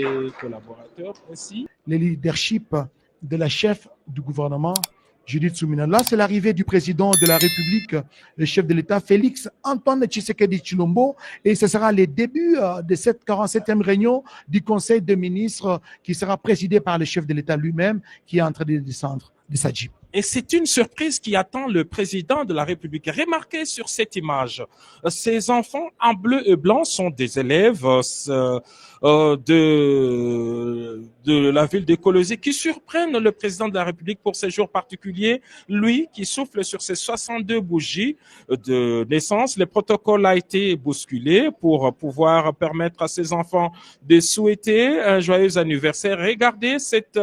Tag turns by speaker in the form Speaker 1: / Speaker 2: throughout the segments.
Speaker 1: Et collaborateurs aussi.
Speaker 2: Le leadership de la chef du gouvernement, Judith Soumina. Là, c'est l'arrivée du président de la République, le chef de l'État, Félix Antoine Tshisekedi Tshilombo. Et ce sera le début de cette 47e réunion du Conseil des ministres qui sera présidé par le chef de l'État lui-même, qui est en train de descendre de sa jeep.
Speaker 1: Et c'est une surprise qui attend le président de la République. Remarquez sur cette image, ces enfants en bleu et blanc sont des élèves de la ville de Kolwezi qui surprennent le président de la République pour ces jours particuliers. Lui qui souffle sur ses 62 bougies de naissance. Le protocole a été bousculé pour pouvoir permettre à ces enfants de souhaiter un joyeux anniversaire. Regardez cette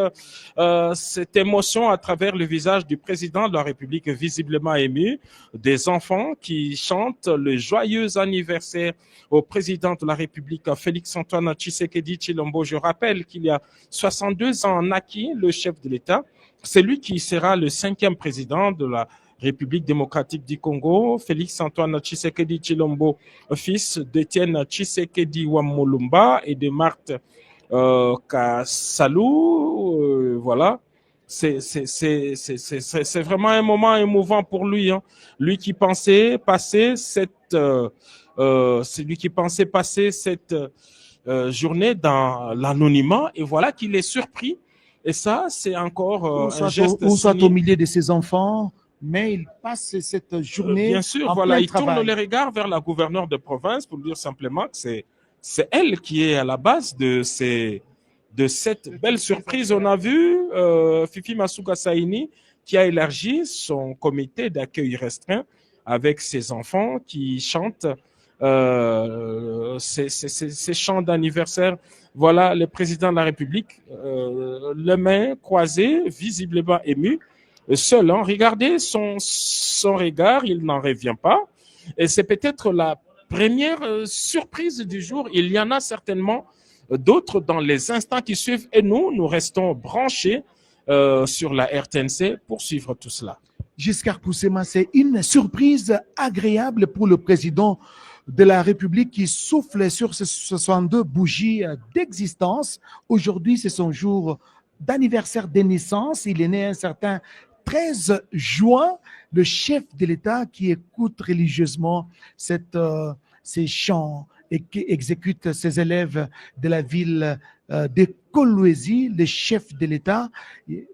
Speaker 1: émotion à travers le visage du président de la République, visiblement ému, des enfants qui chantent le joyeux anniversaire au président de la République, Félix-Antoine Tshisekedi Tshilombo. Je rappelle qu'il y a 62 ans naquit le chef de l'État. C'est lui qui sera le 5e président de la République démocratique du Congo. Félix-Antoine Tshisekedi Tshilombo, fils d'Étienne Tshisekedi Wamolumba et de Marthe Kassalou. Voilà. C'est vraiment un moment émouvant pour lui, hein. Lui qui pensait passer cette journée dans l'anonymat, et voilà qu'il est surpris. Et ça, c'est encore un geste.
Speaker 2: On soit au milieu de ses enfants, mais il passe cette journée.
Speaker 1: Bien sûr,
Speaker 2: en
Speaker 1: voilà,
Speaker 2: plein
Speaker 1: il tourne
Speaker 2: travail.
Speaker 1: les regards vers la gouverneure de province pour dire simplement que c'est elle qui est à la base de cette belle surprise. On a vu Fifi Masuka Saini qui a élargi son comité d'accueil restreint avec ses enfants qui chantent ces chants d'anniversaire. Voilà le président de la République, les mains croisées, visiblement ému, seul. Hein. Regardez son regard, il n'en revient pas. Et c'est peut-être la première surprise du jour. Il y en a certainement d'autres dans les instants qui suivent. Et nous restons branchés sur la RTNC pour suivre tout cela.
Speaker 2: Giscard Poussema, c'est une surprise agréable pour le président de la République qui souffle sur ses 62 bougies d'existence. Aujourd'hui, c'est son jour d'anniversaire de naissance. Il est né un certain 13 juin. Le chef de l'État qui écoute religieusement ces chants et qui exécute ses élèves de la ville de Kolwezi, le chef de l'État,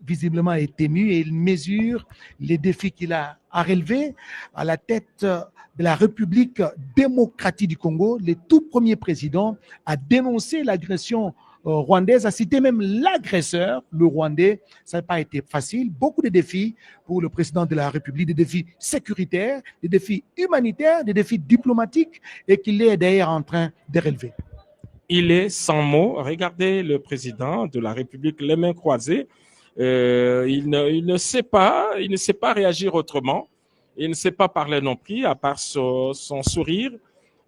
Speaker 2: visiblement est ému et il mesure les défis qu'il a à relever à la tête de la République démocratique du Congo. Le tout premier président a dénoncé l'agression rwandaise, a cité même l'agresseur, le Rwandais. Ça n'a pas été facile. Beaucoup de défis pour le président de la République, des défis sécuritaires, des défis humanitaires, des défis diplomatiques et qu'il est d'ailleurs en train de relever.
Speaker 1: Il est sans mots. Regardez le président de la République, les mains croisées. Il ne sait pas réagir autrement. Il ne sait pas parler non plus, à part son sourire.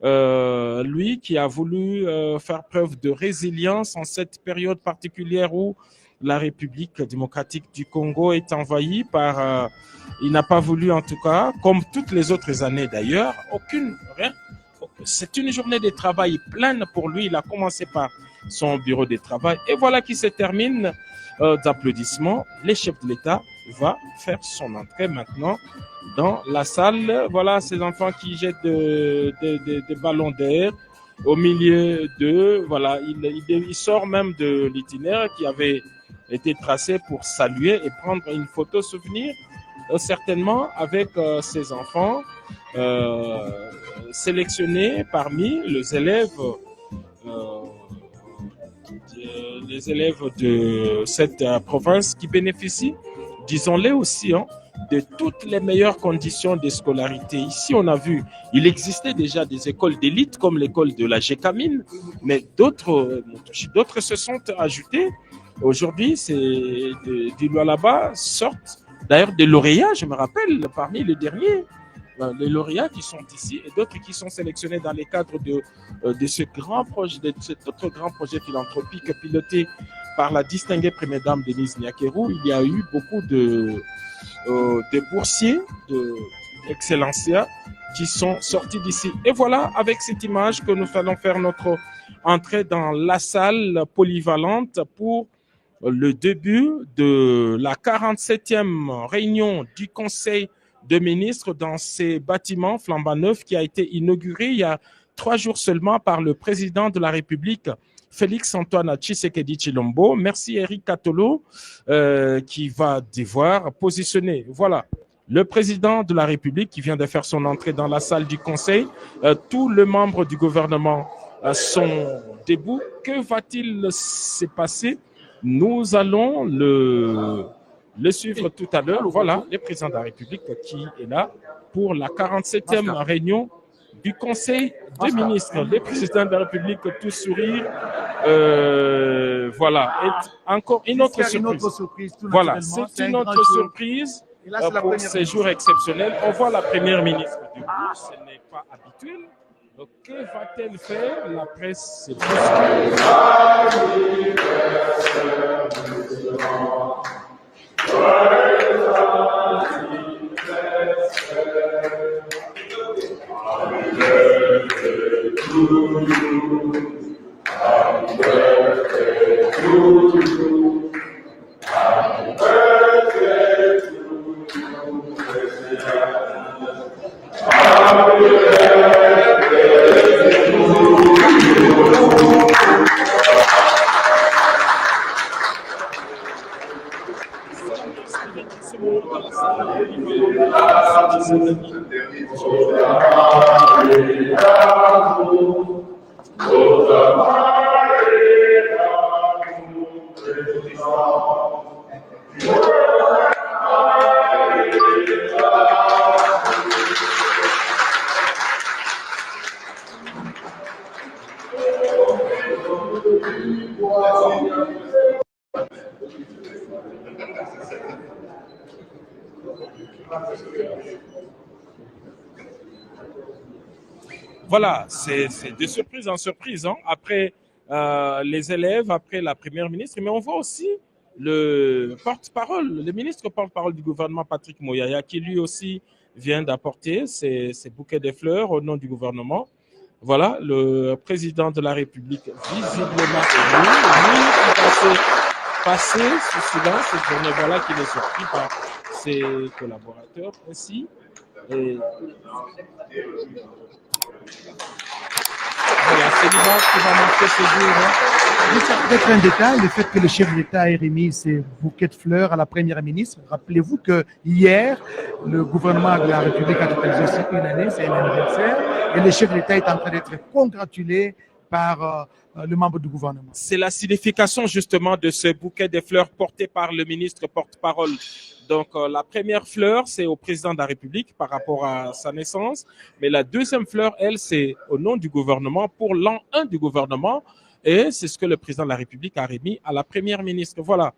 Speaker 1: Lui qui a voulu faire preuve de résilience en cette période particulière où la République démocratique du Congo est envahie par... il n'a pas voulu, en tout cas, comme toutes les autres années d'ailleurs, rien. C'est une journée de travail pleine pour lui. Il a commencé par son bureau de travail. Et voilà qui se termine d'applaudissements. Le chef de l'État va faire son entrée maintenant dans la salle. Voilà ces enfants qui jettent des ballons d'air au milieu d'eux. Voilà, il sort même de l'itinéraire qui avait été tracé pour saluer et prendre une photo souvenir, certainement avec ses enfants. Sélectionnés parmi les élèves de cette province qui bénéficient, disons-le aussi, hein, de toutes les meilleures conditions de scolarité. Ici, on a vu, il existait déjà des écoles d'élite comme l'école de la Gécamine, mais d'autres se sont ajoutées. Aujourd'hui, c'est du Lualaba sortent d'ailleurs des lauréats, je me rappelle, parmi les derniers. Les lauréats qui sont ici et d'autres qui sont sélectionnés dans les cadres de cet autre grand projet philanthropique piloté par la distinguée première dame Denise Nyakeru. Il y a eu beaucoup de boursiers de Excellencia qui sont sortis d'ici. Et voilà, avec cette image que nous allons faire notre entrée dans la salle polyvalente pour le début de la 47e réunion du Conseil de ministres dans ces bâtiments flambant neufs qui a été inauguré il y a 3 jours seulement par le président de la République, Félix-Antoine Tshisekedi Tshilombo. Merci Eric Katolo qui va devoir positionner. Voilà, le président de la République qui vient de faire son entrée dans la salle du Conseil. Tous les membres du gouvernement sont debout. Que va-t-il se passer? Nous allons le suivre tout à l'heure. Voilà, le président de la République qui est là pour la 47e réunion du Conseil des ministres. Le président de la République, tout sourire. Voilà, et encore une autre surprise. Voilà, c'est une autre surprise pour ces jours exceptionnels. On voit la première ministre debout, ce n'est pas habituel. Donc, que va-t-elle faire? La presse s'est Voilà, c'est de surprise en surprise. Hein. Après les élèves, après la première ministre, mais on voit aussi le porte-parole, le ministre porte-parole du gouvernement, Patrick Moyaya, qui lui aussi vient d'apporter ses bouquets de fleurs au nom du gouvernement. Voilà, le président de la République, visiblement élu, lui, qui passé sous silence cette journée. Voilà qu'il est surpris par ses collaborateurs aussi. Et voilà, c'est l'image qui va marquer ce jour. Hein.
Speaker 2: Peut-être un détail, le fait que le chef d'État ait remis ses bouquets de fleurs à la première ministre. Rappelez-vous que hier, le gouvernement de la République a totalisé aussi une année, c'est un anniversaire, et le chef d'État est en train d'être congratulé par le membre du gouvernement.
Speaker 1: C'est la signification justement de ce bouquet de fleurs porté par le ministre porte-parole. Donc la première fleur, c'est au président de la République par rapport à sa naissance. Mais la deuxième fleur, elle, c'est au nom du gouvernement pour l'an 1 du gouvernement. Et c'est ce que le président de la République a remis à la première ministre. Voilà.